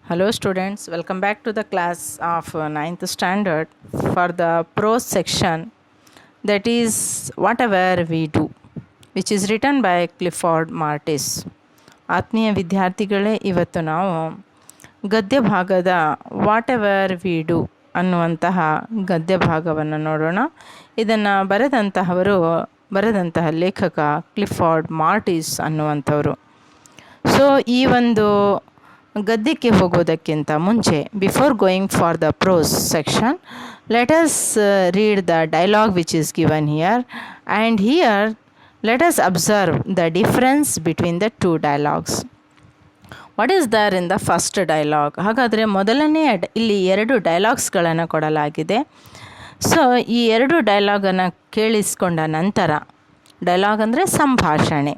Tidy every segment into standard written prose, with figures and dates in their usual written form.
Hello students, welcome back to the class of ninth standard for the prose section, that is Whatever We Do, which is written by Clifford Martis. ಆತ್ಮೀಯ ವಿದ್ಯಾರ್ಥಿಗಳೇ, ಇವತ್ತು ನಾವು ಗದ್ಯ ಭಾಗದ what ever we do ಅನ್ನುವಂತಹ ಗದ್ಯ ಭಾಗವನ್ನು ನೋಡೋಣ. ಇದನ್ನು ಬರೆದಂತಹ ಲೇಖಕ ಕ್ಲಿಫಾರ್ಡ್ ಮಾರ್ಟಿಸ್ ಅನ್ನುವಂಥವರು. ಸೊ ಈ ಒಂದು ಗದ್ಯಕ್ಕೆ ಹೋಗೋದಕ್ಕಿಂತ ಮುಂಚೆ, before going for the prose section, let us read the dialogue which is given here, and here let us observe the difference between the two dialogues. What is there in the first dialogue? ಹಾಗಾದರೆ ಮೊದಲನೇ ಇಲ್ಲಿ ಎರಡು ಡೈಲಾಗ್ಸ್ಗಳನ್ನು ಕೊಡಲಾಗಿದೆ. So ಈ ಎರಡು ಡೈಲಾಗನ್ನು ಕೇಳಿಸ್ಕೊಂಡ ನಂತರ, dialogue ಅಂದರೆ ಸಂಭಾಷಣೆ,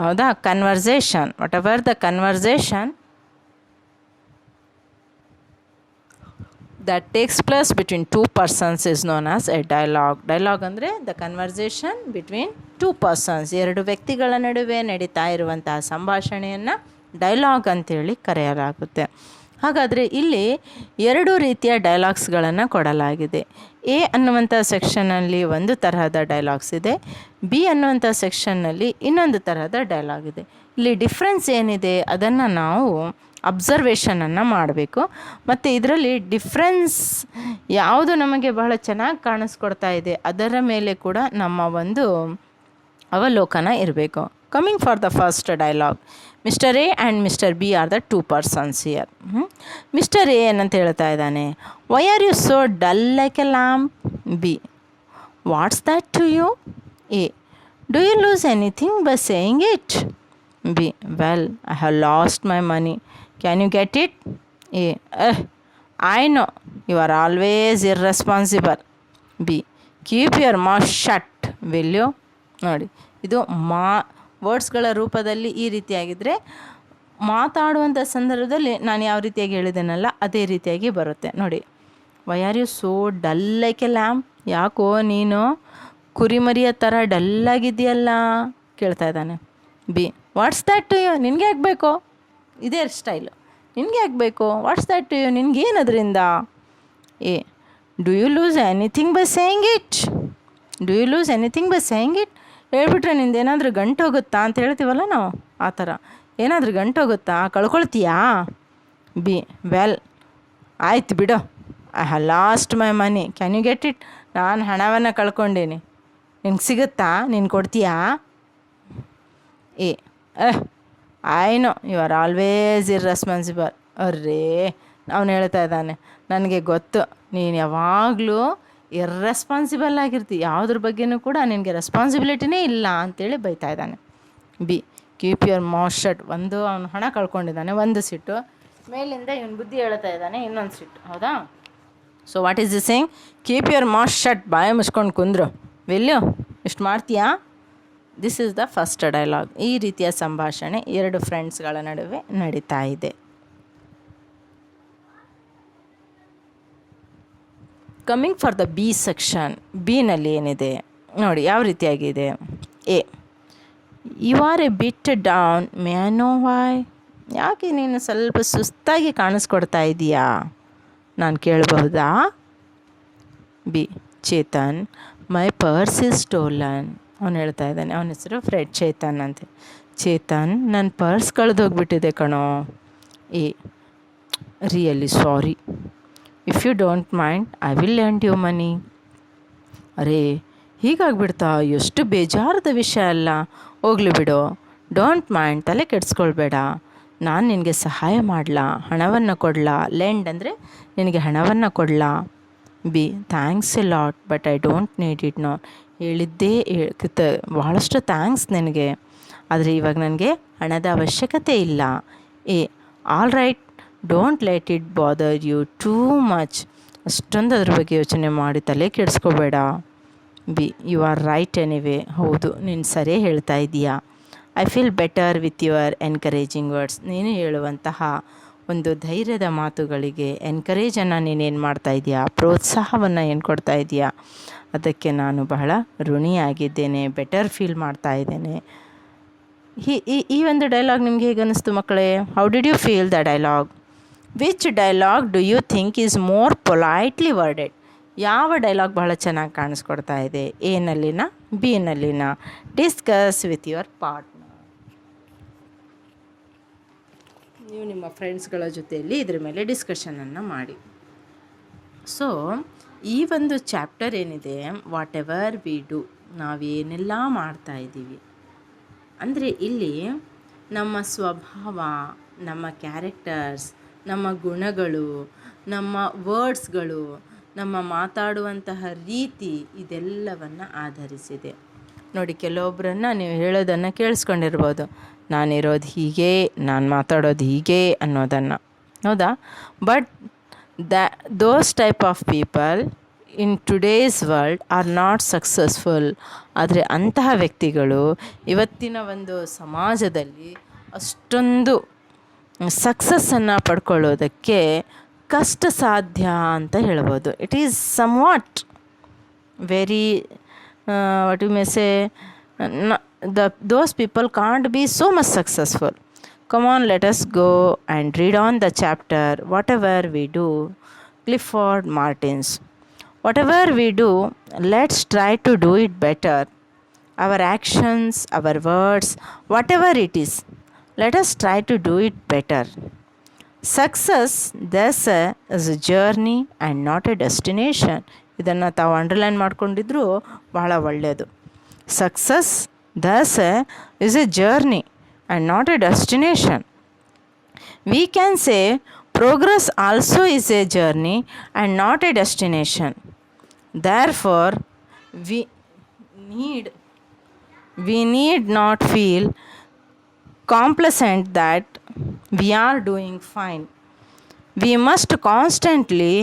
ಹೌದಾ, conversation, what ever the conversation that takes place between two persons is known as a dialogue. Dialogue ಅಂದರೆ the conversation between two persons, ಎರಡು ವ್ಯಕ್ತಿಗಳ ನಡುವೆ ನಡೀತಾ ಇರುವಂತಹ ಸಂಭಾಷಣೆಯನ್ನು ಡೈಲಾಗ್ ಅಂತೇಳಿ ಕರೆಯಲಾಗುತ್ತೆ. ಹಾಗಾದರೆ ಇಲ್ಲಿ ಎರಡು ರೀತಿಯ ಡೈಲಾಗ್ಸ್ಗಳನ್ನು ಕೊಡಲಾಗಿದೆ. ಎ ಅನ್ನುವಂಥ ಸೆಕ್ಷನ್ನಲ್ಲಿ ಒಂದು ತರಹದ ಡೈಲಾಗ್ಸ್ ಇದೆ, ಬಿ ಅನ್ನುವಂಥ ಸೆಕ್ಷನ್ನಲ್ಲಿ ಇನ್ನೊಂದು ತರಹದ ಡೈಲಾಗ್ ಇದೆ. ಇಲ್ಲಿ ಡಿಫ್ರೆನ್ಸ್ ಏನಿದೆ ಅದನ್ನು ನಾವು ಅಬ್ಸರ್ವೇಷನನ್ನು ಮಾಡಬೇಕು. ಮತ್ತು ಇದರಲ್ಲಿ ಡಿಫ್ರೆನ್ಸ್ ಯಾವುದು ನಮಗೆ ಬಹಳ ಚೆನ್ನಾಗಿ ಕಾಣಿಸ್ಕೊಡ್ತಾ ಇದೆ ಅದರ ಮೇಲೆ ಕೂಡ ನಮ್ಮ ಒಂದು ಅವಲೋಕನ ಇರಬೇಕು. Coming for the first dialogue, mister A and mister B are the two persons here. Mister A ಏನಂತ ಹೇಳ್ತಾ ಇದ್ದಾನೆ, why are you so dull like a lamp? B, what's that to you? A, do you lose anything by saying it? B, well, I have lost my money, can you get it? A, I know you are always irresponsible. B, keep your mouth shut will you? ನೋಡಿ, ಇದು ವರ್ಡ್ಸ್ಗಳ ರೂಪದಲ್ಲಿ ಈ ರೀತಿಯಾಗಿದ್ದರೆ, ಮಾತಾಡುವಂಥ ಸಂದರ್ಭದಲ್ಲಿ ನಾನು ಯಾವ ರೀತಿಯಾಗಿ ಹೇಳಿದ್ದೇನಲ್ಲ ಅದೇ ರೀತಿಯಾಗಿ ಬರುತ್ತೆ. ನೋಡಿ, why are you so dull like a lamp? ಯಾಕೋ ನೀನು ಕುರಿಮರಿಯ ಥರ ಡಲ್ಲಾಗಿದೆಯಲ್ಲ ಕೇಳ್ತಾ ಇದ್ದಾನೆ. B, what's that to you? ನಿನಗೆ ಆಗಬೇಕು, ಇದೇ ಸ್ಟೈಲು, ನಿನಗೆ ಆಗಬೇಕು, ವಾಟ್ಸ್ ದ್ಯಾಟ್ ಟು ಯು? ನಿನಗೇನದ್ರಿಂದ? A, do you lose anything by saying it? Do you lose anything by saying it? ಹೇಳ್ಬಿಟ್ರೆ ನಿಂದು ಏನಾದರೂ ಗಂಟು ಹೋಗುತ್ತಾ ಅಂತ ಹೇಳ್ತೀವಲ್ಲ ನಾವು, ಆ ಥರ ಏನಾದರೂ ಗಂಟು ಹೋಗುತ್ತಾ, ಕಳ್ಕೊಳ್ತೀಯಾ? ಬಿ, ವೆಲ್, ಆಯ್ತು ಬಿಡು, I have lost my money, can you get it? ನಾನು ಹಣವನ್ನು ಕಳ್ಕೊಂಡೀನಿ, ನಿನ್ಗೆ ಸಿಗುತ್ತಾ, ನೀನು ಕೊಡ್ತೀಯಾ? A, I know you are always irresponsible. ಅರ್ರೇ, ಅವನು ಹೇಳ್ತಾ ಇದ್ದಾನೆ, ನನಗೆ ಗೊತ್ತು ನೀನು ಯಾವಾಗಲೂ ಇರ್ರೆಸ್ಪಾನ್ಸಿಬಲ್ ಆಗಿರ್ತೀವಿ, ಯಾವುದ್ರ ಬಗ್ಗೆನೂ ಕೂಡ ನಿನಗೆ ರೆಸ್ಪಾನ್ಸಿಬಿಲಿಟಿನೇ ಇಲ್ಲ ಅಂತೇಳಿ ಬೈತಾ ಇದ್ದಾನೆ. B, keep your mouth shut. ಒಂದು ಅವನು ಹಣ ಕಳ್ಕೊಂಡಿದ್ದಾನೆ, ಒಂದು ಸಿಟ್ಟು, ಮೇಲಿಂದ ಇವನು ಬುದ್ಧಿ ಹೇಳ್ತಾ ಇದ್ದಾನೆ, ಇನ್ನೊಂದು ಸಿಟ್ಟು, ಹೌದಾ? So what is the saying? Keep your mouth shut, ಬಾಯಿ ಮುಚ್ಕೊಂಡು ಕುಂದ್ರು, ವಿಲ್ ಯು? ಇಷ್ಟು ಮಾಡ್ತೀಯಾ? This is the first dialogue. ಈ ರೀತಿಯ ಸಂಭಾಷಣೆ ಎರಡು ಫ್ರೆಂಡ್ಸ್ಗಳ ನಡುವೆ ನಡೀತಾ ಇದೆ. Coming for the B section, ಬಿನಲ್ಲಿ ಏನಿದೆ ನೋಡಿ, ಯಾವ ರೀತಿಯಾಗಿದೆ. A, you are a bit down, may I know why? ಯಾಕೆ ನೀನು ಸ್ವಲ್ಪ ಸುಸ್ತಾಗಿ ಕಾಣಿಸ್ಕೊಡ್ತಾ ಇದೀಯಾ, ನಾನು ಕೇಳಬಹುದಾ? B, Chetan, my purse is stolen. ಅವನು ಹೇಳ್ತಾ ಇದ್ದಾನೆ, ಅವನ ಹೆಸರು ಫ್ರೆಡ್ ಚೇತನ್ ಅಂತೆ. ಚೇತನ್, ನನ್ನ ಪರ್ಸ್ ಕಳೆದೋಗ್ಬಿಟ್ಟಿದೆ ಕಣೋ. A, really sorry, if you don't mind I will lend you money. ಅರೇ, ಹೀಗಾಗ್ಬಿಡ್ತಾ? ಎಷ್ಟು ಬೇಜಾರದ ವಿಷಯ ಅಲ್ಲ, ಹೋಗ್ಲಿ ಬಿಡು, ಡೋಂಟ್ ಮೈಂಡ್, ತಲೆ ಕೆಡಿಸ್ಕೊಳ್ಬೇಡ, ನಾನು ನಿನಗೆ ಸಹಾಯ ಮಾಡಲಾ, ಹಣವನ್ನು ಕೊಡಲಾ? ಲೆಂಡ್ ಅಂದರೆ ನಿನಗೆ ಹಣವನ್ನು ಕೊಡಲಾ? B, thanks a lot but I don't need it no. ಹೇಳಿದ್ದೇ ಭಾಳಷ್ಟು ಥ್ಯಾಂಕ್ಸ್ ನಿನಗೆ, ಆದರೆ ಇವಾಗ ನನಗೆ ಹಣದ ಅವಶ್ಯಕತೆ ಇಲ್ಲ. A, all right, don't let it bother you too much. ಅಷ್ಟೊಂದು ಅದ್ರ ಬಗ್ಗೆ ಯೋಚನೆ ಮಾಡಿ ತಲೆ ಕೆಡಿಸ್ಕೋಬೇಡ. B, you are right anyway. ಹೌದು, ನೀನು ಸರಿಯೇ ಹೇಳ್ತಾ ಇದೀಯಾ. I feel better with your encouraging words. ನೀನು ಹೇಳುವಂತಹ ಒಂದು ಧೈರ್ಯದ ಮಾತುಗಳಿಗೆ, ಎನ್ಕರೇಜನ್ನು ನೀನೇನು ಮಾಡ್ತಾ ಇದೆಯಾ, ಪ್ರೋತ್ಸಾಹವನ್ನು ಏನು ಕೊಡ್ತಾ ಇದೆಯಾ, ಅದಕ್ಕೆ ನಾನು ಬಹಳ ಋಣಿಯಾಗಿದ್ದೇನೆ, ಬೆಟರ್ ಫೀಲ್ ಮಾಡ್ತಾ ಇದ್ದೇನೆ. ಈ ಒಂದು ಡೈಲಾಗ್ ನಿಮ್ಗೆ ಹೇಗೆ ಅನ್ನಿಸ್ತು ಮಕ್ಕಳೇ? How did you feel the dialogue? Which dialogue do you think is more politely worded? ಯಾವ ಡೈಲಾಗ್ ಬಹಳ ಚೆನ್ನಾಗಿ ಕಾಣಿಸ್ಕೊಡ್ತಾ ಇದೆ? ಎನಲ್ಲಿನ, ಬಿ ನಲ್ಲಿನ? Discuss with your partner. ನೀವು ನಿಮ್ಮ ಫ್ರೆಂಡ್ಸ್ಗಳ ಜೊತೆಯಲ್ಲಿ ಇದ್ರ ಮೇಲೆ ಡಿಸ್ಕಷನನ್ನು ಮಾಡಿ. ಸೊ ಈ ಒಂದು ಚಾಪ್ಟರ್ ಏನಿದೆ, ವಾಟ್ ಎವರ್ ವಿ ಡು, ನಾವೇನೆಲ್ಲ ಮಾಡ್ತಾಯಿದ್ದೀವಿ ಅಂದರೆ ಇಲ್ಲಿ ನಮ್ಮ ಸ್ವಭಾವ, ನಮ್ಮ ಕ್ಯಾರೆಕ್ಟರ್ಸ್, ನಮ್ಮ ಗುಣಗಳು, ನಮ್ಮ ವರ್ಡ್ಸ್ಗಳು, ನಮ್ಮ ಮಾತಾಡುವಂತಹ ರೀತಿ, ಇದೆಲ್ಲವನ್ನು ಆಧರಿಸಿದೆ. ನೋಡಿ, ಕೆಲವೊಬ್ಬರನ್ನು ನೀವು ಹೇಳೋದನ್ನು ಕೇಳಿಸ್ಕೊಂಡಿರ್ಬೋದು, ನಾನಿರೋದು ಹೀಗೆ, ನಾನು ಮಾತಾಡೋದು ಹೀಗೆ ಅನ್ನೋದನ್ನು, ಹೌದಾ? But those type of people in today's world are not successful. ಆದರೆ ಅಂತಹ ವ್ಯಕ್ತಿಗಳು ಇವತ್ತಿನ ಒಂದು ಸಮಾಜದಲ್ಲಿ ಅಷ್ಟೊಂದು ಸಕ್ಸಸ್ಸನ್ನು ಪಡ್ಕೊಳ್ಳೋದಕ್ಕೆ ಕಷ್ಟ ಸಾಧ್ಯ ಅಂತ ಹೇಳ್ಬೋದು. It is somewhat very what you may say, those people can't be so much successful. Come on, let us go and read on the chapter, whatever we do, Clifford Martins. Whatever we do, let's try to do it better. Our actions, our words, whatever it is, let us try to do it better. Success, thus, is a journey and not a destination. ಇದನ್ನು ತಾವು underline ಮಾಡ್ಕೊಂಡಿದ್ರು ಬಹಳ ಒಳ್ಳೆಯದು. Success thus is a journey and not a destination. We can say progress also is a journey and not a destination. Therefore, we need not feel complacent that we are doing fine. We must constantly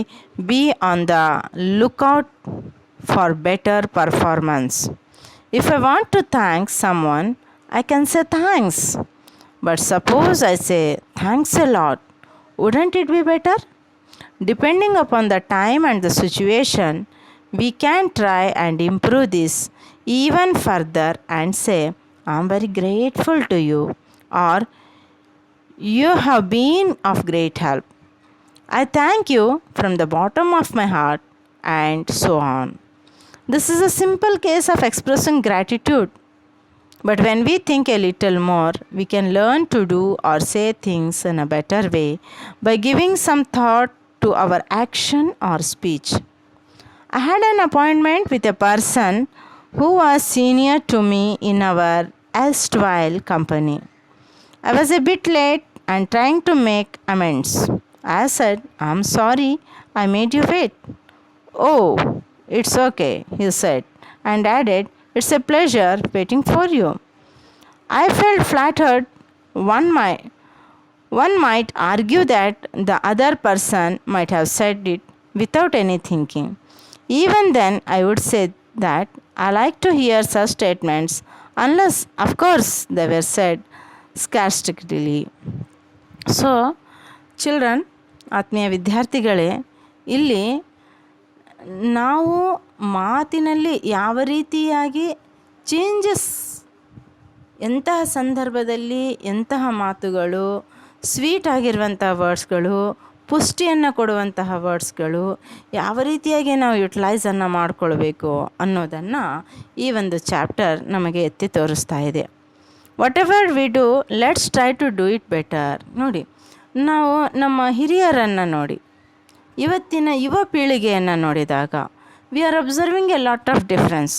be on the lookout for better performance. If I want to thank someone, I can say thanks. But suppose I say thanks a lot, wouldn't it be better? Depending upon the time and the situation, we can try and improve this even further and say, I'm very grateful to you, or you have been of great help. I thank you from the bottom of my heart, and so on. This is a simple case of expressing gratitude. But when we think a little more, we can learn to do or say things in a better way by giving some thought to our action or speech. I had an appointment with a person who was senior to me in our erstwhile company. I was a bit late and trying to make amends. I said, I'm sorry I made you wait. Oh, it's okay, he said, and added, it's a pleasure waiting for you. I felt flattered. One might argue that the other person might have said it without any thinking. Even then, I would say that I like to hear such statements, unless, of course, they were said sarcastically. So, children, ಆತ್ಮೀಯ ವಿದ್ಯಾರ್ಥಿಗಳೇ, ಇಲ್ಲಿ ನಾವು ಮಾತಿನಲ್ಲಿ ಯಾವ ರೀತಿಯಾಗಿ changes, ಎಂತಹ ಸಂದರ್ಭದಲ್ಲಿ ಎಂತಹ ಮಾತುಗಳು, ಸ್ವೀಟ್ ಆಗಿರುವಂಥ ವರ್ಡ್ಸ್ಗಳು, ಪುಷ್ಟಿಯನ್ನು ಕೊಡುವಂತಹ ವರ್ಡ್ಸ್ಗಳು, ಯಾವ ರೀತಿಯಾಗಿ ನಾವು ಯುಟಿಲೈಸನ್ನು ಮಾಡಿಕೊಳ್ಬೇಕು ಅನ್ನೋದನ್ನು ಈ ಒಂದು ಚಾಪ್ಟರ್ ನಮಗೆ ಎತ್ತಿ ತೋರಿಸ್ತಾ ಇದೆ. Whatever we do, let's try to do it better. ನೋಡಿ, ನಾವು ನಮ್ಮ ಹಿರಿಯರನ್ನು ನೋಡಿ, ಇವತ್ತಿನ ಯುವ ಪೀಳಿಗೆಯನ್ನು ನೋಡಿದಾಗ we are observing a lot of difference.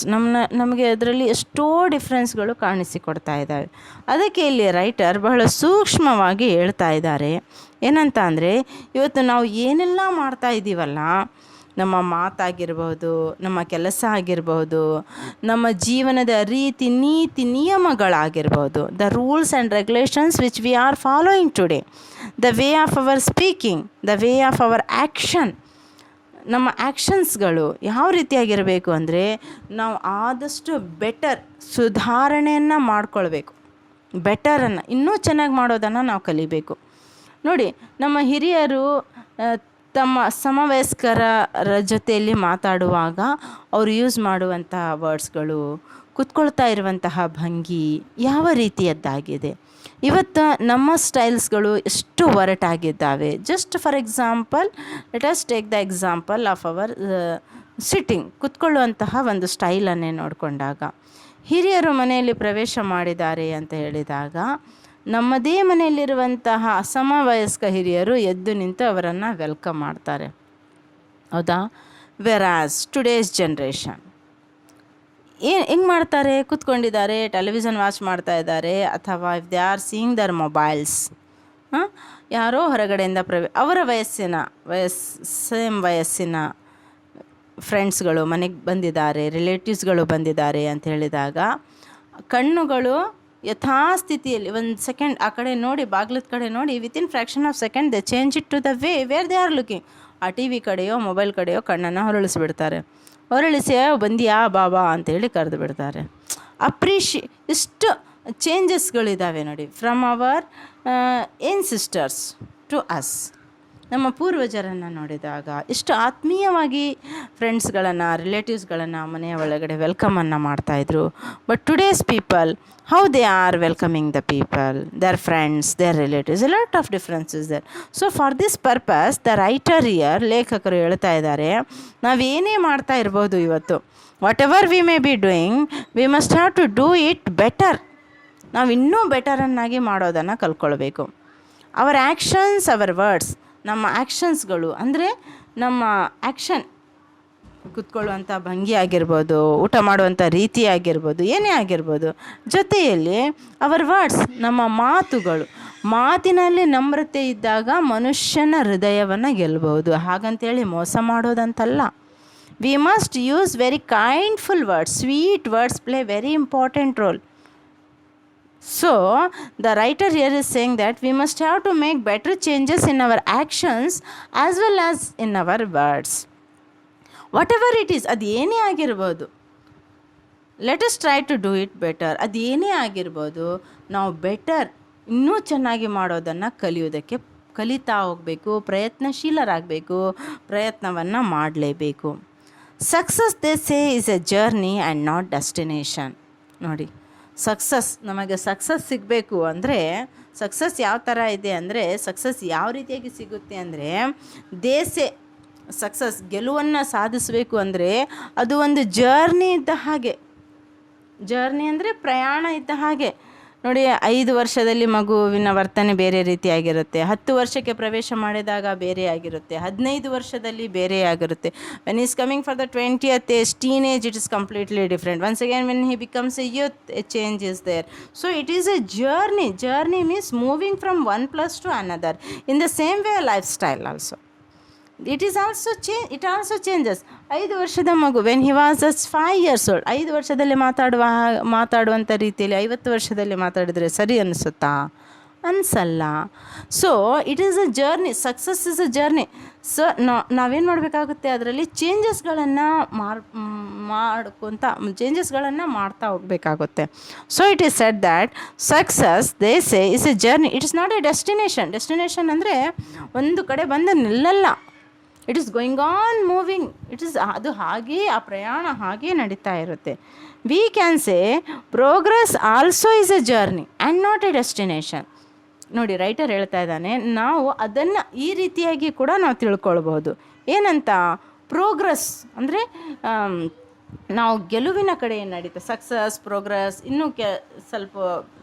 ನಮಗೆ ಅದರಲ್ಲಿ ಎಷ್ಟೋ ಡಿಫ್ರೆನ್ಸ್ಗಳು ಕಾಣಿಸಿಕೊಡ್ತಾ ಇದ್ದಾವೆ. ಅದಕ್ಕೆ ಇಲ್ಲಿ ರೈಟರ್ ಬಹಳ ಸೂಕ್ಷ್ಮವಾಗಿ ಹೇಳ್ತಾ ಇದ್ದಾರೆ. ಏನಂತ ಅಂದರೆ, ಇವತ್ತು ನಾವು ಏನೆಲ್ಲ ಮಾಡ್ತಾ ಇದ್ದೀವಲ್ಲ, ನಮ್ಮ ಮಾತಾಗಿರ್ಬೋದು, ನಮ್ಮ ಕೆಲಸ ಆಗಿರ್ಬೋದು, ನಮ್ಮ ಜೀವನದ ರೀತಿ ನೀತಿ ನಿಯಮಗಳಾಗಿರ್ಬೋದು, the rules and regulations which we are following today, the way of our speaking, the way of our action, ನಮ್ಮ ಆ್ಯಕ್ಷನ್ಸ್ಗಳು ಯಾವ ರೀತಿಯಾಗಿರಬೇಕು ಅಂದರೆ, ನಾವು ಆದಷ್ಟು ಬೆಟರ್ ಸುಧಾರಣೆಯನ್ನು ಮಾಡಿಕೊಳ್ಬೇಕು. ಬೆಟರನ್ನು ಇನ್ನೂ ಚೆನ್ನಾಗಿ ಮಾಡೋದನ್ನು ನಾವು ಕಲಿಬೇಕು. ನೋಡಿ, ನಮ್ಮ ಹಿರಿಯರು ತಮ್ಮ ಸಮವಯಸ್ಕರ ಜೊತೆಯಲ್ಲಿ ಮಾತಾಡುವಾಗ ಅವರು ಯೂಸ್ ಮಾಡುವಂಥ ವರ್ಡ್ಸ್ಗಳು, ಕುತ್ಕೊಳ್ತಾ ಇರುವಂತಹ ಭಂಗಿ ಯಾವ ರೀತಿಯದ್ದಾಗಿದೆ. ಇವತ್ತು ನಮ್ಮ ಸ್ಟೈಲ್ಸ್ಗಳು ಎಷ್ಟು ಒರಟಾಗಿದ್ದಾವೆ. Just for example let us take the example of our sitting, ಕುತ್ಕೊಳ್ಳುವಂತಹ ಒಂದು ಸ್ಟೈಲನ್ನೇ ನೋಡಿಕೊಂಡಾಗ, ಹಿರಿಯರು ಮನೆಯಲ್ಲಿ ಪ್ರವೇಶ ಮಾಡಿದ್ದಾರೆ ಅಂತ ಹೇಳಿದಾಗ ನಮ್ಮದೇ ಮನೆಯಲ್ಲಿರುವಂತಹ ಸಮವಯಸ್ಕ ಹಿರಿಯರು ಎದ್ದು ನಿಂತು ಅವರನ್ನು ವೆಲ್ಕಮ್ ಮಾಡ್ತಾರೆ, ಹೌದಾ? ವೆರಾಸ್ ಟುಡೇಸ್ ಜನ್ರೇಷನ್ ಹೆಂಗೆ ಮಾಡ್ತಾರೆ? ಕೂತ್ಕೊಂಡಿದ್ದಾರೆ, ಟೆಲಿವಿಷನ್ ವಾಚ್ ಮಾಡ್ತಾ ಇದ್ದಾರೆ, ಅಥವಾ if they are seeing their mobiles, ಯಾರೋ ಹೊರಗಡೆಯಿಂದ ಅವರ ಸೇಮ್ ವಯಸ್ಸಿನ ಫ್ರೆಂಡ್ಸ್ಗಳು ಮನೆಗೆ ಬಂದಿದ್ದಾರೆ, ರಿಲೇಟಿವ್ಸ್ಗಳು ಬಂದಿದ್ದಾರೆ ಅಂತ ಹೇಳಿದಾಗ ಕಣ್ಣುಗಳು ಯಥಾಸ್ಥಿತಿಯಲ್ಲಿ ಒಂದು ಸೆಕೆಂಡ್ ಆ ಕಡೆ ನೋಡಿ, ಬಾಗ್ಲದ ಕಡೆ ನೋಡಿ, within fraction of second they change it to the way where they are looking. ಆ ಟಿ ವಿ ಕಡೆಯೋ ಮೊಬೈಲ್ ಕಡೆಯೋ ಕಣ್ಣನ್ನು ಹೊರಳಿಸಿಬಿಡ್ತಾರೆ. ಹೊರಳಿಸಿ ಬಂದಿಯಾ ಬಾಬಾ ಅಂತೇಳಿ ಕರೆದು ಬಿಡ್ತಾರೆ. ಇಷ್ಟು ಚೇಂಜಸ್ಗಳಿದ್ದಾವೆ ನೋಡಿ, ಫ್ರಮ್ ಅವರ್ ಏನ್ಸಿಸ್ಟರ್ಸ್ ಟು ಅಸ್. ನಮ್ಮ ಪೂರ್ವಜರನ್ನು ನೋಡಿದಾಗ ಇಷ್ಟು ಆತ್ಮೀಯವಾಗಿ ಫ್ರೆಂಡ್ಸ್ಗಳನ್ನು, ರಿಲೇಟಿವ್ಸ್ಗಳನ್ನು ಮನೆಯ ಒಳಗಡೆ ವೆಲ್ಕಮನ್ನು ಮಾಡ್ತಾಯಿದ್ರು. But today's people, how they are welcoming the people, their friends, their relatives, a lot of differences there. So for this purpose the writer here, ಲೇಖಕರು ಹೇಳ್ತಾ ಇದ್ದಾರೆ, ನಾವೇನೇ ಮಾಡ್ತಾ ಇರ್ಬೋದು ಇವತ್ತು, whatever we may be doing, we must have to do it better. ನಾವು ಇನ್ನೂ ಬೆಟರನ್ನಾಗಿ ಮಾಡೋದನ್ನು ಕಲ್ತ್ಕೊಳ್ಬೇಕು. ಅವರ್ ಆ್ಯಕ್ಷನ್ಸ್, ಅವರ್ ವರ್ಡ್ಸ್, ನಮ್ಮ ಆ್ಯಕ್ಷನ್ಸ್ಗಳು ಅಂದರೆ ನಮ್ಮ ಆ್ಯಕ್ಷನ್, ಕೂತ್ಕೊಳ್ಳುವಂಥ ಭಂಗಿ ಆಗಿರ್ಬೋದು, ಊಟ ಮಾಡುವಂಥ ರೀತಿ ಆಗಿರ್ಬೋದು, ಏನೇ ಆಗಿರ್ಬೋದು, ಜೊತೆಯಲ್ಲಿ ಅವರ್ ವರ್ಡ್ಸ್, ನಮ್ಮ ಮಾತುಗಳು. ಮಾತಿನಲ್ಲಿ ನಮ್ರತೆ ಇದ್ದಾಗ ಮನುಷ್ಯನ ಹೃದಯವನ್ನು ಗೆಲ್ಲಬಹುದು. ಹಾಗಂತೇಳಿ ಮೋಸ ಮಾಡೋದಂತಲ್ಲ. We must use very kindful words, sweet words play very important role. So the writer here is saying that we must have to make better changes in our actions as well as in our words. Whatever it is, ಅದು ಏನೇ ಆಗಿರ್ಬೋದು, let us try to do it better. ಅದು ಏನೇ ಆಗಿರ್ಬೋದು, ನಾವು better, ಇನ್ನೂ ಚೆನ್ನಾಗಿ ಮಾಡೋದನ್ನು ಕಲಿತಾ ಹೋಗಬೇಕು, ಪ್ರಯತ್ನಶೀಲರಾಗಬೇಕು, ಪ್ರಯತ್ನವನ್ನು ಮಾಡಲೇಬೇಕು. Success they say is A journey and not destination. ನೋಡಿ, ನಮಗೆ ಸಕ್ಸಸ್ ಸಿಗಬೇಕು ಅಂದರೆ, ಸಕ್ಸಸ್ ಯಾವ ಥರ ಇದೆ ಅಂದರೆ, ಸಕ್ಸಸ್ ಯಾವ ರೀತಿಯಾಗಿ ಸಿಗುತ್ತೆ ಅಂದರೆ, ಸಕ್ಸಸ್ ಗೆಲುವನ್ನು ಸಾಧಿಸಬೇಕು ಅಂದರೆ ಅದು ಒಂದು ಜರ್ನಿ ಇದ್ದ ಹಾಗೆ. ಜರ್ನಿ ಅಂದರೆ ಪ್ರಯಾಣ ಇದ್ದ ಹಾಗೆ. ನೋಡಿ, 5 ವರ್ಷದಲ್ಲಿ ಮಗುವಿನ ವರ್ತನೆ ಬೇರೆ ರೀತಿಯಾಗಿರುತ್ತೆ, 10 ವರ್ಷಕ್ಕೆ ಪ್ರವೇಶ ಮಾಡಿದಾಗ ಬೇರೆ ಆಗಿರುತ್ತೆ, 15 ವರ್ಷದಲ್ಲಿ ಬೇರೆ ಆಗಿರುತ್ತೆ. When is coming for the 20th age, teenage, it is completely different. Once again when he becomes a youth, a change is there. So it is a journey. Journey means moving from one place to another. In the same way lifestyle also. It also changes. 5 ವರ್ಷದ ಮಗು, when he was just 5 years old, 5 ವರ್ಷದಲ್ಲಿ ಮಾತಾಡುವಂಥ ರೀತಿಯಲ್ಲಿ 50 ವರ್ಷದಲ್ಲಿ ಮಾತಾಡಿದರೆ ಸರಿ ಅನಿಸುತ್ತಾ? ಅನಿಸಲ್ಲ. So it is a journey. Success is a journey. So ನಾವೇನು ಮಾಡಬೇಕಾಗುತ್ತೆ, ಅದರಲ್ಲಿ ಚೇಂಜಸ್ಗಳನ್ನು ಮಾಡ್ತಾ ಹೋಗಬೇಕಾಗುತ್ತೆ. So it is said that success they say is A journey, it is not a destination. Destination ಅಂದರೆ ಒಂದು ಕಡೆ ಬಂದು ನಿಲ್ಲಲ್ಲ. It is going on moving. ಅದು ಹಾಗೇ, ಆ ಪ್ರಯಾಣ ಹಾಗೇ ನಡೀತಾ ಇರುತ್ತೆ. We can say progress also is a journey and not a destination. ನೋಡಿ, ರೈಟರ್ ಹೇಳ್ತಾ ಇದ್ದಾನೆ, ನಾವು ಅದನ್ನು ಈ ರೀತಿಯಾಗಿ ಕೂಡ ನಾವು ತಿಳ್ಕೊಳ್ಬಹುದು. ಏನಂತ? ಪ್ರೋಗ್ರೆಸ್ ಅಂದರೆ ನಾವು ಗೆಲುವಿನ ಕಡೆ ಏನು ನಡೀತಾ, ಸಕ್ಸಸ್, ಪ್ರೋಗ್ರೆಸ್, ಇನ್ನೂ ಸ್ವಲ್ಪ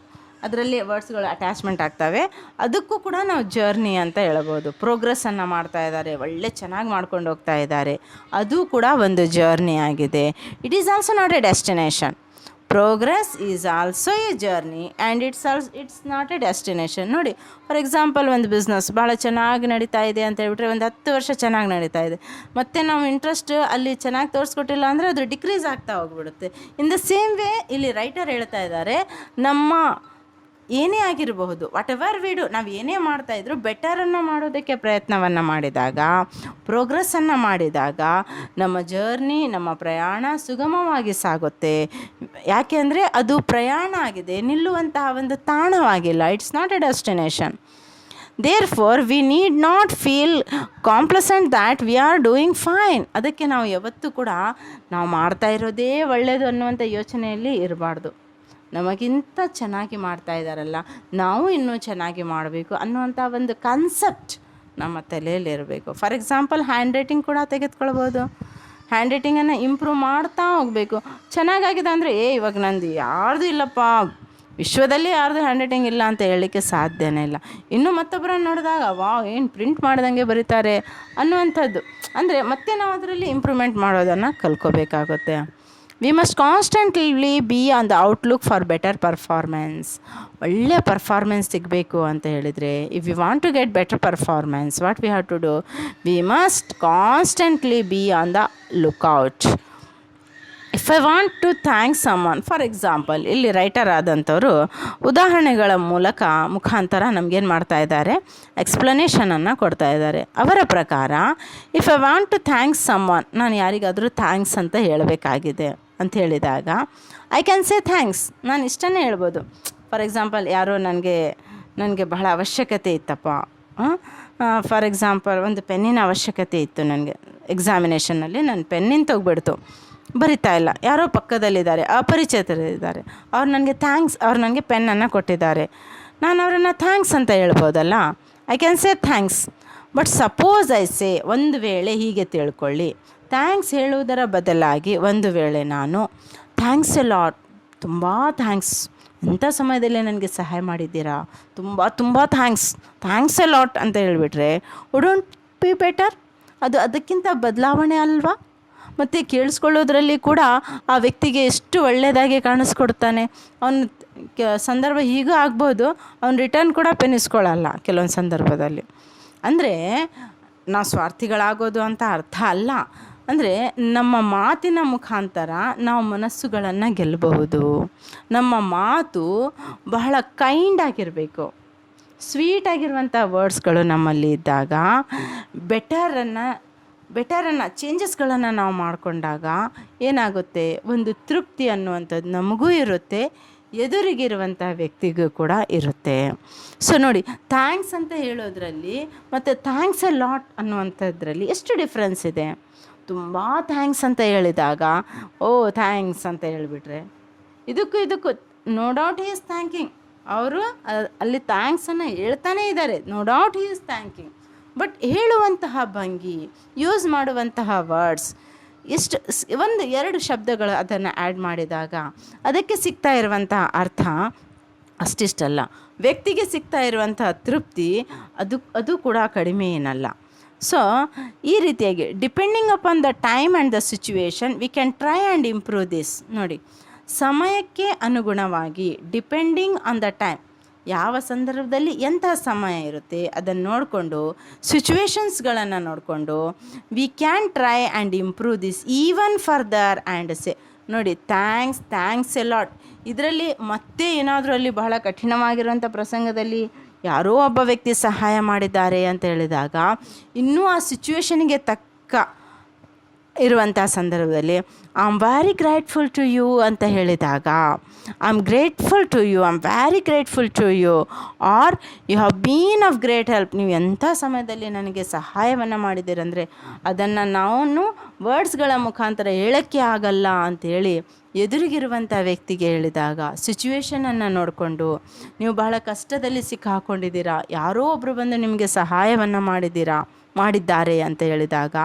ಅದರಲ್ಲಿ ವರ್ಡ್ಸ್ಗಳು ಅಟ್ಯಾಚ್ಮೆಂಟ್ ಆಗ್ತವೆ. ಅದಕ್ಕೂ ಕೂಡ ನಾವು ಜರ್ನಿ ಅಂತ ಹೇಳ್ಬೋದು. ಪ್ರೋಗ್ರೆಸ್ಸನ್ನು ಮಾಡ್ತಾ ಇದ್ದಾರೆ, ಒಳ್ಳೆ ಚೆನ್ನಾಗಿ ಮಾಡ್ಕೊಂಡು ಹೋಗ್ತಾ ಇದ್ದಾರೆ, ಅದು ಕೂಡ ಒಂದು ಜರ್ನಿ ಆಗಿದೆ. It is also not a destination. Progress is also A journey and it's not a destination. ನೋಡಿ, ಫಾರ್ ಎಕ್ಸಾಂಪಲ್, ಒಂದು ಬಿಸ್ನೆಸ್ ಭಾಳ ಚೆನ್ನಾಗಿ ನಡೀತಾ ಇದೆ ಅಂತ ಹೇಳ್ಬಿಟ್ರೆ, ಒಂದು 10 ವರ್ಷ ಚೆನ್ನಾಗಿ ನಡೀತಾ ಇದೆ, ಮತ್ತು ನಾವು ಇಂಟ್ರೆಸ್ಟ್ ಅಲ್ಲಿ ಚೆನ್ನಾಗಿ ತೋರಿಸ್ಕೊಟ್ಟಿಲ್ಲ ಅಂದರೆ ಅದು ಡಿಕ್ರೀಸ್ ಆಗ್ತಾ ಹೋಗ್ಬಿಡುತ್ತೆ. ಇನ್ ದ ಸೇಮ್ ವೇ ಇಲ್ಲಿ ರೈಟರ್ ಹೇಳ್ತಾ ಇದ್ದಾರೆ, ನಮ್ಮ ಏನೇ ಆಗಿರಬಹುದು, ವಾಟ್ ಎವರ್ ವಿ ಡು, ನಾವು ಏನೇ ಮಾಡ್ತಾಯಿದ್ರು ಬೆಟರನ್ನು ಮಾಡೋದಕ್ಕೆ ಪ್ರಯತ್ನವನ್ನು ಮಾಡಿದಾಗ, ಪ್ರೋಗ್ರೆಸ್ಸನ್ನು ಮಾಡಿದಾಗ ನಮ್ಮ ಜರ್ನಿ, ನಮ್ಮ ಪ್ರಯಾಣ ಸುಗಮವಾಗಿ ಸಾಗುತ್ತೆ. ಯಾಕೆ ಅಂದರೆ ಅದು ಪ್ರಯಾಣ ಆಗಿದೆ, ನಿಲ್ಲುವಂತಹ ಒಂದು ತಾಣವಾಗಿಲ್ಲ. It's not a destination. Therefore we need not feel complacent that we are doing fine. ಅದಕ್ಕೆ ನಾವು ಯಾವತ್ತೂ ಕೂಡ ನಾವು ಮಾಡ್ತಾ ಇರೋದೇ ಒಳ್ಳೆಯದು ಅನ್ನುವಂಥ ಯೋಚನೆಯಲ್ಲಿ ಇರಬಾರ್ದು. ನಮಗಿಂತ ಚೆನ್ನಾಗಿ ಮಾಡ್ತಾ ಇದ್ದಾರಲ್ಲ, ನಾವು ಇನ್ನೂ ಚೆನ್ನಾಗಿ ಮಾಡಬೇಕು ಅನ್ನುವಂಥ ಒಂದು ಕಾನ್ಸೆಪ್ಟ್ ನಮ್ಮ ತಲೆಯಲ್ಲಿ ಇರಬೇಕು. ಫಾರ್ ಎಕ್ಸಾಂಪಲ್ ಹ್ಯಾಂಡ್ ರೈಟಿಂಗ್ ಕೂಡ ತೆಗೆದುಕೊಳ್ಬೋದು. ಹ್ಯಾಂಡ್ ರೈಟಿಂಗನ್ನು ಇಂಪ್ರೂವ್ ಮಾಡ್ತಾ ಹೋಗಬೇಕು. ಚೆನ್ನಾಗಾಗಿದೆ ಅಂದರೆ ಇವಾಗ ನಂದು ಯಾರ್ದು ಇಲ್ಲಪ್ಪ, ವಿಶ್ವದಲ್ಲಿ ಯಾರ್ದು ಹ್ಯಾಂಡ್ ರೈಟಿಂಗ್ ಇಲ್ಲ ಅಂತ ಹೇಳಲಿಕ್ಕೆ ಸಾಧ್ಯನೇ ಇಲ್ಲ. ಇನ್ನು ಮತ್ತೊಬ್ಬರನ್ನು ನೋಡಿದಾಗ ಏನು ಪ್ರಿಂಟ್ ಮಾಡ್ದಂಗೆ ಬರೀತಾರೆ ಅನ್ನುವಂಥದ್ದು. ಅಂದರೆ ಮತ್ತೆ ನಾವು ಅದರಲ್ಲಿ ಇಂಪ್ರೂವ್ಮೆಂಟ್ ಮಾಡೋದನ್ನು ಕಲ್ತ್ಕೋಬೇಕಾಗುತ್ತೆ. We must constantly be on the outlook for better performance. ಒಳ್ಳೆ ಪರ್ಫಾರ್ಮೆನ್ಸ್ ಸಿಗಬೇಕು ಅಂತ ಹೇಳಿದರೆ, if you want to get better performance, what we have to do, we must constantly be on the lookout. If I want to thank someone, for example ಇಲ್ಲಿ writer ಆದಂಥವರು ಉದಾಹರಣೆಗಳ ಮುಖಾಂತರ ನಮಗೇನು ಮಾಡ್ತಾ ಇದ್ದಾರೆ, ಎಕ್ಸ್ಪ್ಲನೇಷನನ್ನು ಕೊಡ್ತಾ ಇದ್ದಾರೆ. ಅವರ ಪ್ರಕಾರ if I want to thank someone, ನಾನು ಯಾರಿಗಾದರೂ ಥ್ಯಾಂಕ್ಸ್ ಅಂತ ಹೇಳಬೇಕಾಗಿದೆ ಅಂತ ಹೇಳಿದಾಗ, ಐ ಕ್ಯಾನ್ ಸೇ ಥ್ಯಾಂಕ್ಸ್. ನಾನು ಇಷ್ಟನ್ನೇ ಹೇಳ್ಬೋದು. ಫಾರ್ ಎಕ್ಸಾಂಪಲ್ ಯಾರೋ ನನಗೆ ಬಹಳ ಅವಶ್ಯಕತೆ ಇತ್ತಪ್ಪ, ಫಾರ್ ಎಕ್ಸಾಂಪಲ್ ಒಂದು ಪೆನ್ನಿನ ಅವಶ್ಯಕತೆ ಇತ್ತು ನನಗೆ, ಎಕ್ಸಾಮಿನೇಷನ್ನಲ್ಲಿ ನನ್ನ ಪೆನ್ನಿನ ತೊಗೊಬಿಡ್ತು, ಬರಿತಾ ಇಲ್ಲ, ಯಾರೋ ಪಕ್ಕದಲ್ಲಿದ್ದಾರೆ, ಅಪರಿಚಿತರಿದ್ದಾರೆ, ಅವ್ರು ನನಗೆ ಪೆನ್ನನ್ನು ಕೊಟ್ಟಿದ್ದಾರೆ, ನಾನು ಅವರನ್ನು ಥ್ಯಾಂಕ್ಸ್ ಅಂತ ಹೇಳ್ಬೋದಲ್ಲ, I can say thanks. But suppose I say, ಒಂದು ವೇಳೆ ಹೀಗೆ ತಿಳ್ಕೊಳ್ಳಿ, ಥ್ಯಾಂಕ್ಸ್ ಹೇಳುವುದರ ಬದಲಾಗಿ ಒಂದು ವೇಳೆ ನಾನು ಥ್ಯಾಂಕ್ಸ್ ಎ ಲಾಟ್, ತುಂಬ ಥ್ಯಾಂಕ್ಸ್, ಇಂಥ ಸಮಯದಲ್ಲಿ ನನಗೆ ಸಹಾಯ ಮಾಡಿದ್ದೀರಾ, ತುಂಬ ತುಂಬ ಥ್ಯಾಂಕ್ಸ್ ಎ ಲಾಟ್ ಅಂತ ಹೇಳಿಬಿಟ್ರೆ ವುಡಂಟ್ ಬಿ ಬೆಟರ್? ಅದಕ್ಕಿಂತ ಬದಲಾವಣೆ ಅಲ್ವಾ? ಮತ್ತು ಕೇಳಿಸ್ಕೊಳ್ಳೋದ್ರಲ್ಲಿ ಕೂಡ ಆ ವ್ಯಕ್ತಿಗೆ ಎಷ್ಟು ಒಳ್ಳೆಯದಾಗಿ ಕಾಣಿಸ್ಕೊಡ್ತಾನೆ. ಅವನು ಸಂದರ್ಭ ಹೀಗೂ ಆಗ್ಬೋದು, ಅವ್ನು ರಿಟರ್ನ್ ಕೂಡ ಪೆನಿಸ್ಕೊಳ್ಳಲ್ಲ ಕೆಲವೊಂದು ಸಂದರ್ಭದಲ್ಲಿ. ಅಂದರೆ ನಾವು ಸ್ವಾರ್ಥಿಗಳಾಗೋದು ಅಂತ ಅರ್ಥ ಅಲ್ಲ. ಅಂದರೆ ನಮ್ಮ ಮಾತಿನ ಮುಖಾಂತರ ನಾವು ಮನಸ್ಸುಗಳನ್ನು ಗೆಲ್ಲಬಹುದು. ನಮ್ಮ ಮಾತು ಬಹಳ ಕೈಂಡಾಗಿರಬೇಕು, ಸ್ವೀಟಾಗಿರುವಂಥ ವರ್ಡ್ಸ್ಗಳು ನಮ್ಮಲ್ಲಿ ಇದ್ದಾಗ ಬೆಟರನ್ನು ಚೇಂಜಸ್ಗಳನ್ನು ನಾವು ಮಾಡಿಕೊಂಡಾಗ ಏನಾಗುತ್ತೆ, ಒಂದು ತೃಪ್ತಿ ಅನ್ನುವಂಥದ್ದು ನಮಗೂ ಇರುತ್ತೆ, ಎದುರಿಗಿರುವಂಥ ವ್ಯಕ್ತಿಗೂ ಕೂಡ ಇರುತ್ತೆ. ಸೊ ನೋಡಿ, ಥ್ಯಾಂಕ್ಸ್ ಅಂತ ಹೇಳೋದ್ರಲ್ಲಿ ಮತ್ತು ಥ್ಯಾಂಕ್ಸ್ ಎ ಲಾಟ್ ಅನ್ನುವಂಥದ್ರಲ್ಲಿ ಎಷ್ಟು ಡಿಫ್ರೆನ್ಸ್ ಇದೆ. ತುಂಬ ಥ್ಯಾಂಕ್ಸ್ ಅಂತ ಹೇಳಿದಾಗ ಥ್ಯಾಂಕ್ಸ್ ಅಂತ ಹೇಳಿಬಿಟ್ರೆ, ಇದಕ್ಕೂ no doubt he is thanking, ಅವರು ಅಲ್ಲಿ ಥ್ಯಾಂಕ್ಸನ್ನು ಹೇಳ್ತಾನೇ ಇದ್ದಾರೆ, no doubt he is thanking. But ಹೇಳುವಂತಹ ಭಂಗಿ, ಯೂಸ್ ಮಾಡುವಂತಹ ವರ್ಡ್ಸ್, ಎರಡು ಶಬ್ದಗಳು ಅದನ್ನು ಆ್ಯಡ್ ಮಾಡಿದಾಗ ಅದಕ್ಕೆ ಸಿಗ್ತಾ ಇರುವಂತಹ ಅರ್ಥ ಅಷ್ಟಿಷ್ಟಲ್ಲ. ವ್ಯಕ್ತಿಗೆ ಸಿಗ್ತಾ ಇರುವಂತಹ ತೃಪ್ತಿ ಅದು ಕೂಡ ಕಡಿಮೆ ಏನಲ್ಲ. ಸೊ ಈ ರೀತಿಯಾಗಿ depending upon the time and the situation we can try and improve this. ನೋಡಿ, ಸಮಯಕ್ಕೆ ಅನುಗುಣವಾಗಿ, ಡಿಪೆಂಡಿಂಗ್ ಆನ್ ದ ಟೈಮ್, ಯಾವ ಸಂದರ್ಭದಲ್ಲಿ ಎಂತಹ ಸಮಯ ಇರುತ್ತೆ ಅದನ್ನು ನೋಡಿಕೊಂಡು, ಸಿಚುವೇಶನ್ಸ್ಗಳನ್ನು ನೋಡಿಕೊಂಡು, we can try and improve this even further and say. ನೋಡಿ, ಥ್ಯಾಂಕ್ಸ್ ಎ ಲಾಟ್, ಇದರಲ್ಲಿ ಮತ್ತೆ ಏನಾದರೂ ಅಲ್ಲಿ ಬಹಳ ಕಠಿಣವಾಗಿರುವಂಥ ಪ್ರಸಂಗದಲ್ಲಿ ಯಾರೋ ಒಬ್ಬ ವ್ಯಕ್ತಿ ಸಹಾಯ ಮಾಡಿದ್ದಾರೆ ಅಂತ ಹೇಳಿದಾಗ, ಇನ್ನೂ ಆ ಸಿಚುವೇಶನಿಗೆ ತಕ್ಕ ಇರುವಂಥ ಸಂದರ್ಭದಲ್ಲಿ I am very grateful to you ಅಂತ ಹೇಳಿದಾಗ, I am grateful to you, I am very grateful to you, or you have been of great help, ನೀವು ಎಂಥ ಸಮಯದಲ್ಲಿ ನನಗೆ ಸಹಾಯವನ್ನು ಮಾಡಿದ್ದೀರಂದರೆ ಅದನ್ನು ನಾನು ವರ್ಡ್ಸ್ಗಳ ಮುಖಾಂತರ ಹೇಳೋಕ್ಕೆ ಆಗಲ್ಲ ಅಂಥೇಳಿ ಎದುರಿಗಿರುವಂಥ ವ್ಯಕ್ತಿಗೆ ಹೇಳಿದಾಗ, ಸಿಚುವೇಶನನ್ನು ನೋಡಿಕೊಂಡು, ನೀವು ಬಹಳ ಕಷ್ಟದಲ್ಲಿ ಸಿಕ್ಕಾಕೊಂಡಿದ್ದೀರಾ, ಯಾರೋ ಒಬ್ಬರು ಬಂದು ನಿಮಗೆ ಸಹಾಯವನ್ನು ಮಾಡಿದ್ದಾರೆ ಅಂತ ಹೇಳಿದಾಗ,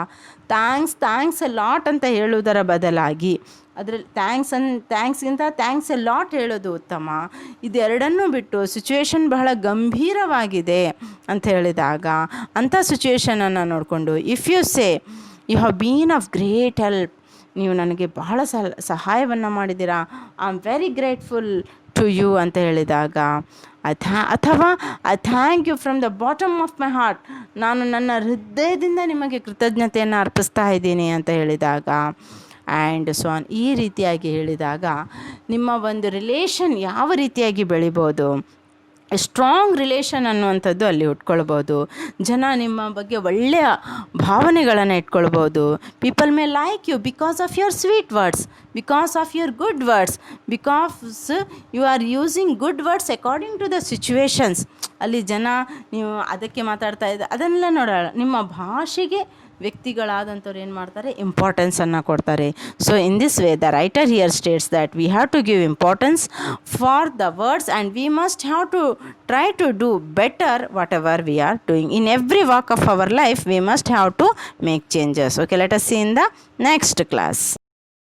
ಥ್ಯಾಂಕ್ಸ್ ಎ ಲಾಟ್ ಅಂತ ಹೇಳುವುದರ ಬದಲಾಗಿ ಅದರಲ್ಲಿ ಥ್ಯಾಂಕ್ಸ್ಗಿಂತ ಥ್ಯಾಂಕ್ಸ್ ಎ ಲಾಟ್ ಹೇಳೋದು ಉತ್ತಮ. ಇದೆರಡನ್ನೂ ಬಿಟ್ಟು ಸಿಚುವೇಶನ್ ಬಹಳ ಗಂಭೀರವಾಗಿದೆ ಅಂತ ಹೇಳಿದಾಗ ಅಂಥ ಸಿಚುವೇಶನನ್ನು ನೋಡಿಕೊಂಡು, if you say you have been of great help, ನೀವು ನನಗೆ ಬಹಳ ಸಹಾಯವನ್ನು ಮಾಡಿದ್ದೀರಾ, I am very grateful to you ಅಂತ ಹೇಳಿದಾಗ, ಅಥವಾ I thank you from the bottom of my heart, ನಾನು ನನ್ನ ಹೃದಯದಿಂದ ನಿಮಗೆ ಕೃತಜ್ಞತೆಯನ್ನು ಅರ್ಪಿಸ್ತಾ ಇದ್ದೀನಿ ಅಂತ ಹೇಳಿದಾಗ, ಆ್ಯಂಡ್ ಸೊ ಆನ್, ಈ ರೀತಿಯಾಗಿ ಹೇಳಿದಾಗ ನಿಮ್ಮ ಒಂದು ರಿಲೇಷನ್ ಯಾವ ರೀತಿಯಾಗಿ ಬೆಳಿಬೋದು, ಸ್ಟ್ರಾಂಗ್ ರಿಲೇಷನ್ ಅನ್ನುವಂಥದ್ದು ಅಲ್ಲಿ ಉಟ್ಕೊಳ್ಬೋದು. ಜನ ನಿಮ್ಮ ಬಗ್ಗೆ ಒಳ್ಳೆಯ ಭಾವನೆಗಳನ್ನು ಇಟ್ಕೊಳ್ಬೋದು. People may like you because of your sweet words. because of your good words, because you are using good words according to the situations. ಅಲ್ಲಿ ಜನ ನೀವು ಅದಕ್ಕೆ ಮಾತಾಡ್ತಾ ಇದ್ದ ಅದನ್ನೆಲ್ಲ ನೋಡೋಣ. ನಿಮ್ಮ ಭಾಷೆಗೆ ವ್ಯಕ್ತಿಗಳಾದಂಥವ್ರು ಏನು ಮಾಡ್ತಾರೆ, ಇಂಪಾರ್ಟೆನ್ಸನ್ನು ಕೊಡ್ತಾರೆ. So in this way the writer here states that we have to give importance for the words and we must have to try to do better whatever we are doing. In every walk of our life we must have to make changes. Okay, let us see in the next class.